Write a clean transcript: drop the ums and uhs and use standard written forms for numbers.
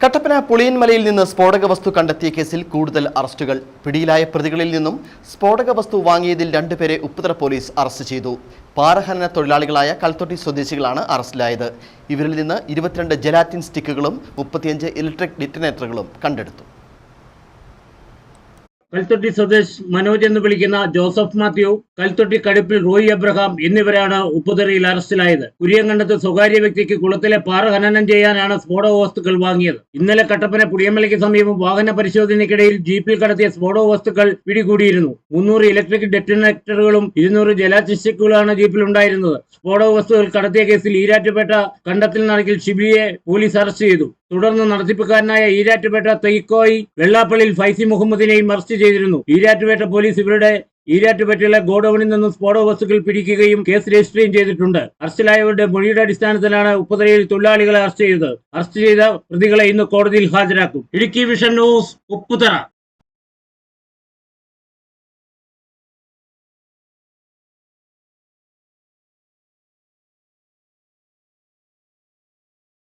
കട്ടപ്പന പുളിയൻമലയിൽ നിന്ന് സ്ഫോടക വസ്തു കണ്ടെത്തിയ കേസിൽ കൂടുതൽ അറസ്റ്റുകൾ. പിടിയിലായ പ്രതികളിൽ നിന്നും സ്ഫോടക വസ്തു വാങ്ങിയതിൽ 2 പേരെ ഉപ്പുതറ പോലീസ് അറസ്റ്റ് ചെയ്തു. പാറഖനന തൊഴിലാളികളായ കൽത്തൊട്ടി സ്വദേശികളാണ് അറസ്റ്റിലായത്. ഇവരിൽ നിന്ന് 22 ജെലാറ്റിൻ സ്റ്റിക്കുകളും 35 ഇലക്ട്രിക് ഡിറ്റനേറ്ററുകളും കണ്ടെടുത്തു. കൽത്തൊട്ടി സ്വദേശ് മനോജ് എന്ന് വിളിക്കുന്ന ജോസഫ് മാത്യു, കൽത്തൊട്ടി കടുപ്പിൽ റോയി അബ്രഹാം എന്നിവരാണ് ഉപ്പുതറയിൽ അറസ്റ്റിലായത്. കുരിയങ്കണ്ടത്ത് സ്വകാര്യ വ്യക്തിക്ക് കുളത്തിലെ പാറ ഖനനം ചെയ്യാനാണ് സ്ഫോടക വസ്തുക്കൾ വാങ്ങിയത്. ഇന്നലെ കട്ടപ്പന പുളിയമലയ്ക്ക് സമീപം വാഹന പരിശോധനയ്ക്കിടയിൽ ജീപ്പിൽ കടത്തിയ സ്ഫോടക വസ്തുക്കൾ പിടികൂടിയിരുന്നു. 300 ഇലക്ട്രിക് ഡെറ്റനേറ്ററുകളും 200 ജെലാറ്റിൻ സ്റ്റിക്കുകളാണ് ജീപ്പിൽ ഉണ്ടായിരുന്നത്. സ്ഫോടക വസ്തുക്കൾ കടത്തിയ കേസിൽ ഈരാറ്റുപേട്ട കണ്ടത്തിൽ നടക്കിൽ ഷിബിലിയെ പോലീസ് അറസ്റ്റ് ചെയ്തു. തുടർന്ന് നടത്തിപ്പുകാരനായ ഈരാറ്റുപേട്ട തെയ്ക്കോയി വെള്ളാപ്പള്ളിയിൽ ഫൈസി മുഹമ്മദിനെയും അറസ്റ്റ് ചെയ്തിരുന്നു. ഈരാറ്റുപേട്ട പോലീസ് ഇവരുടെ ഈരാറ്റുപേട്ടയിലെ ഗോഡൌണിൽ നിന്നും സ്ഫോടക വസ്തുക്കൾ പിടിക്കുകയും കേസ് രജിസ്റ്റർ ചെയ്തിട്ടുണ്ട്. അറസ്റ്റിലായവരുടെ മൊഴിയുടെ അടിസ്ഥാനത്തിലാണ് ഉപ്പുതറയിൽ തൊഴിലാളികളെ അറസ്റ്റ് ചെയ്തത്. അറസ്റ്റ് ചെയ്ത പ്രതികളെ ഇന്ന് കോടതിയിൽ ഹാജരാക്കും. Idukki vision news, Upputhara.